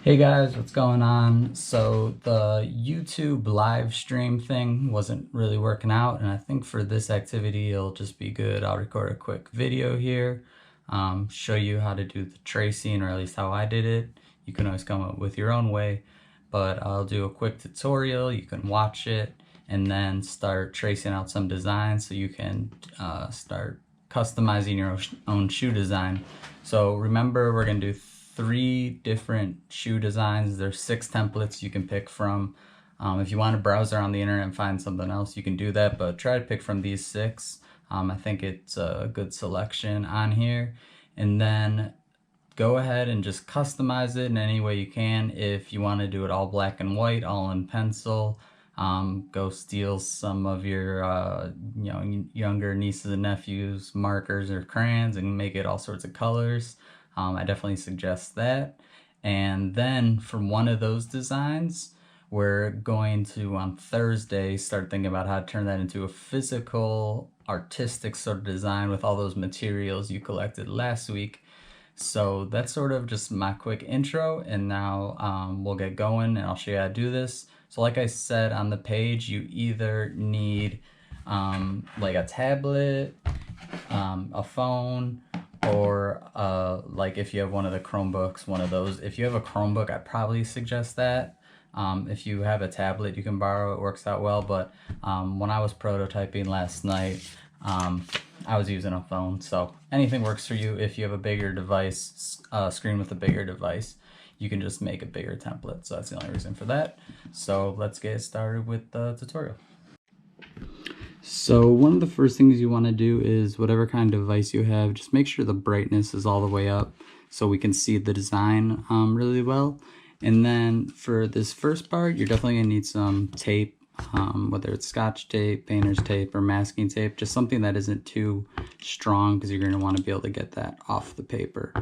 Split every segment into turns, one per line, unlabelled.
Hey guys, what's going on? So the YouTube live stream thing wasn't really working out, and I think for this activity it'll just be good. I'll record a quick video here, show you how to do the tracing, or at least how I did it. You can always come up with your own way, but I'll do a quick tutorial. You can watch it and then start tracing out some designs so you can start customizing your own shoe design. So remember, we're gonna do 3 different shoe designs. There's 6 templates you can pick from. If you want to browse around the internet and find something else, you can do that, but try to pick from these 6. I think it's a good selection on here. And then go ahead and just customize it in any way you can. If you want to do it all black and white, all in pencil, go steal some of your younger nieces and nephews' markers or crayons and make it all sorts of colors. I definitely suggest that. And then from one of those designs, we're going to, on Thursday, start thinking about how to turn that into a physical, artistic sort of design with all those materials you collected last week. So that's sort of just my quick intro, and now we'll get going and I'll show you how to do this. So like I said on the page, you either need like a tablet, a phone, or like if you have one of the Chromebooks, one of those. If you have a Chromebook, I'd probably suggest that. If you have a tablet, you can borrow, it works out well. But when I was prototyping last night, I was using a phone, so anything works for you. If you have a bigger device, screen with a bigger device, you can just make a bigger template. So that's the only reason for that. So let's get started with the tutorial. So one of the first things you want to do is whatever kind of device you have, just make sure the brightness is all the way up so we can see the design really well. And then for this first part, you're definitely going to need some tape, whether it's Scotch tape, painter's tape, or masking tape, just something that isn't too strong because you're going to want to be able to get that off the paper.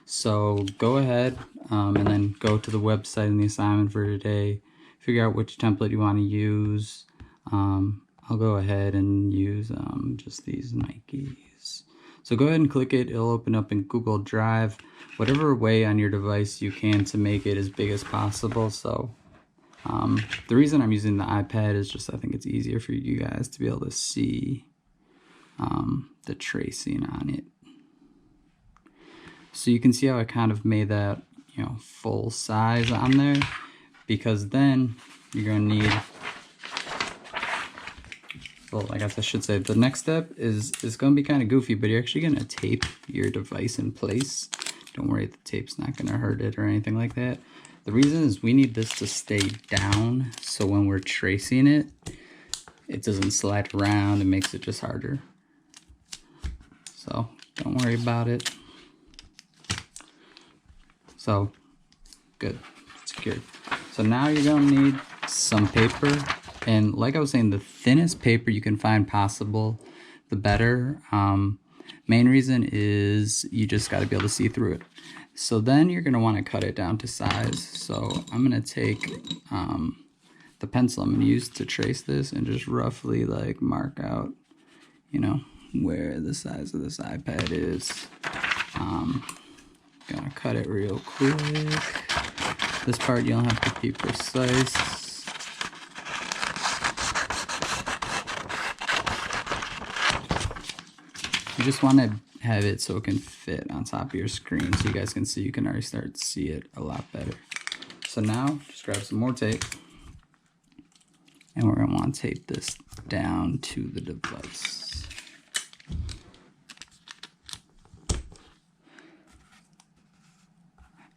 So go ahead and then go to the website in the assignment for today, figure out which template you want to use. I'll go ahead and use just these Nikes. So go ahead and click it. It'll open up in Google Drive, whatever way on your device you can to make it as big as possible. So the reason I'm using the iPad is just I think it's easier for you guys to be able to see the tracing on it. So you can see how I kind of made that, full size on there, because then you're going to need, well, I guess I should say the next step is going to be kind of goofy, but you're actually going to tape your device in place. Don't worry, the tape's not going to hurt it or anything like that. The reason is we need this to stay down, so when we're tracing it, it doesn't slide around and makes it just harder. So don't worry about it. So good, secured. So now you're going to need some paper. And like I was saying, the thinnest paper you can find possible, the better. Main reason is you just got to be able to see through it. So then you're going to want to cut it down to size. So I'm going to take the pencil I'm going to use to trace this and just roughly like mark out, where the size of this iPad is. Gonna cut it real quick. This part you don't have to be precise. You just want to have it so it can fit on top of your screen so you guys can see. You can already start to see it a lot better. So now just grab some more tape, and we're going to want to tape this down to the device.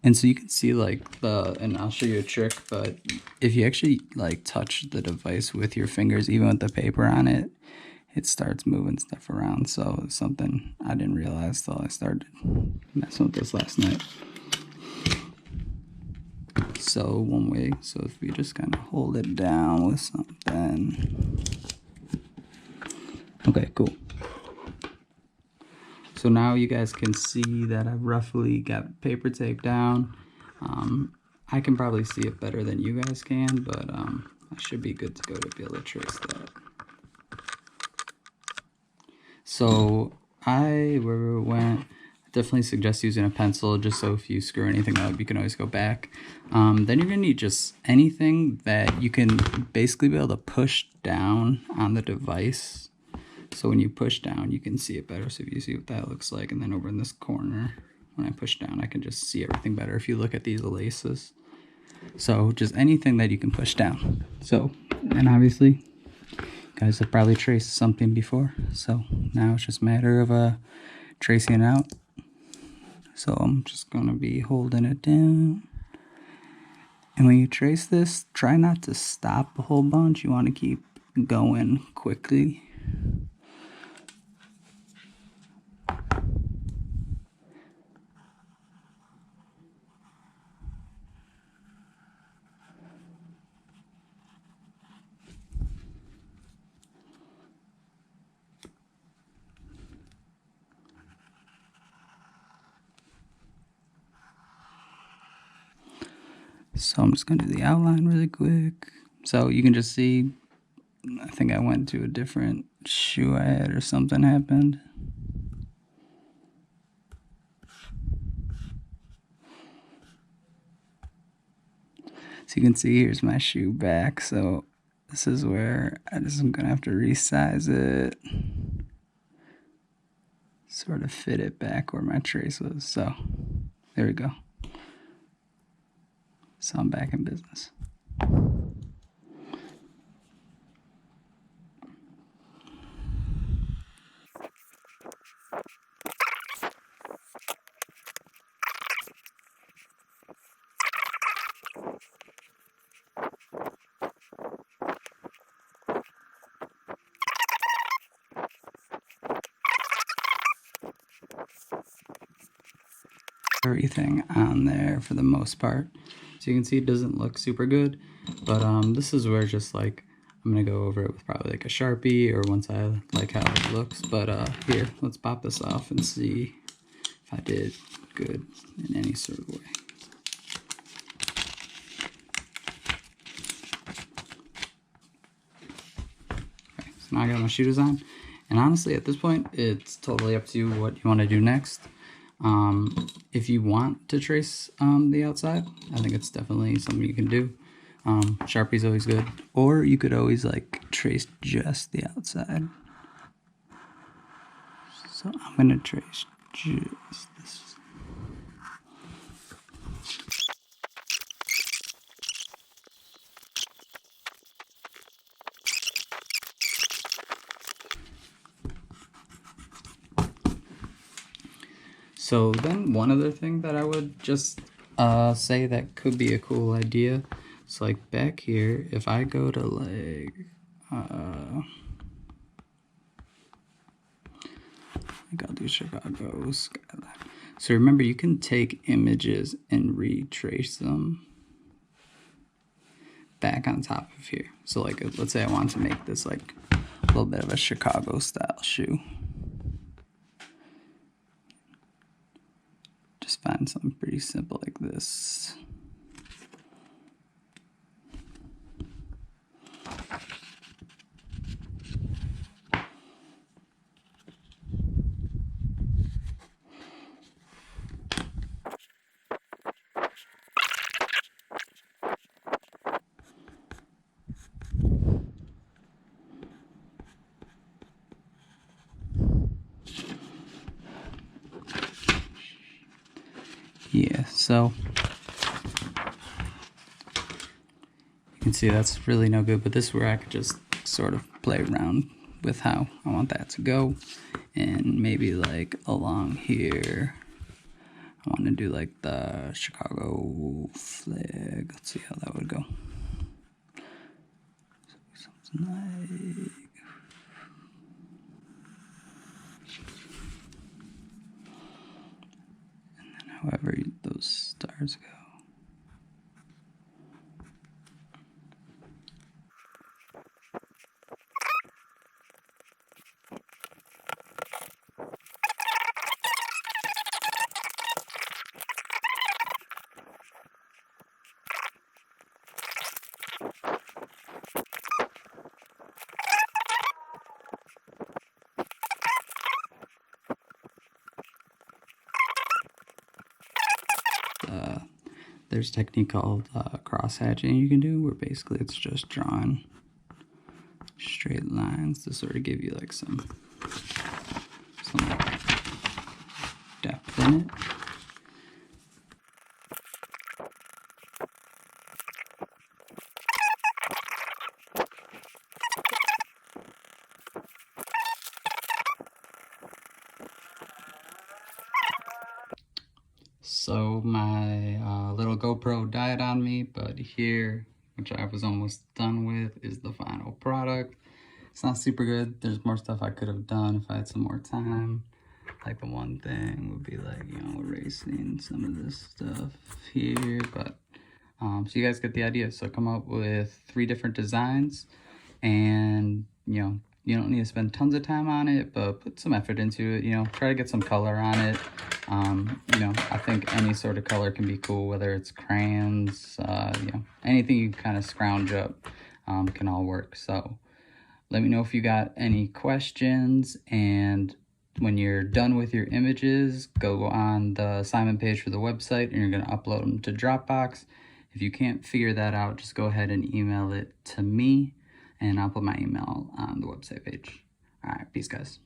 And so you can see and I'll show you a trick, but if you actually touch the device with your fingers, even with the paper on it, it starts moving stuff around. So it's something I didn't realize till I started messing with this last night. So one way, so if we just kind of hold it down with something. Okay, cool. So now you guys can see that I've roughly got paper tape down. I can probably see it better than you guys can, but I should be good to go to be able to trace that. So where it went, definitely suggest using a pencil just so if you screw anything up, you can always go back. Then you're gonna need just anything that you can basically be able to push down on the device. So when you push down, you can see it better. So if you see what that looks like, and then over in this corner, when I push down, I can just see everything better if you look at these laces. So just anything that you can push down. So, and obviously, you guys have probably traced something before. So now it's just a matter of tracing it out. So I'm just gonna be holding it down. And when you trace this, try not to stop a whole bunch. You want to keep going quickly. So I'm just gonna do the outline really quick. So you can just see, I think I went to a different shoe I had or something happened. So you can see here's my shoe back. So this is where I'm gonna have to resize it. Sort of fit it back where my trace was. So there we go. So I'm back in business. Everything on there for the most part. So you can see it doesn't look super good, but this is where just like I'm gonna go over it with probably like a Sharpie or once I like how it looks. But here, let's pop this off and see if I did good in any sort of way. Okay, so now I got my shoe design, and honestly at this point it's totally up to you what you want to do next. If you want to trace the outside, I think it's definitely something you can do. Sharpie's always good, or you could always like trace just the outside. So I'm gonna trace just this. So then one other thing that I would just say that could be a cool idea. So like back here, if I go to like, I think I'll do Chicago skyline. So remember, you can take images and retrace them back on top of here. So like, let's say I want to make this like a little bit of a Chicago style shoe. Just find something pretty simple like this. Yeah, so you can see that's really no good, but this is where I could just sort of play around with how I want that to go. And maybe like along here, I want to do like the Chicago flag. Let's see how that would go. Something like... And then however those stars go. there's a technique called cross-hatching you can do, where basically it's just drawing straight lines to sort of give you like some depth in it. So my little GoPro died on me, but here, which I was almost done with, is the final product. It's not super good. There's more stuff I could have done if I had some more time. Like the one thing would be like, you know, erasing some of this stuff here, but so you guys get the idea. So come up with 3 different designs, and you know, you don't need to spend tons of time on it, but put some effort into it. You know, try to get some color on it. You know, I think any sort of color can be cool, whether it's crayons, you know, anything you kind of scrounge up can all work. So let me know if you got any questions, and when you're done with your images, go on the assignment page for the website and you're going to upload them to Dropbox. If you can't figure that out, just go ahead and email it to me, and I'll put my email on the website page. All right, peace, guys.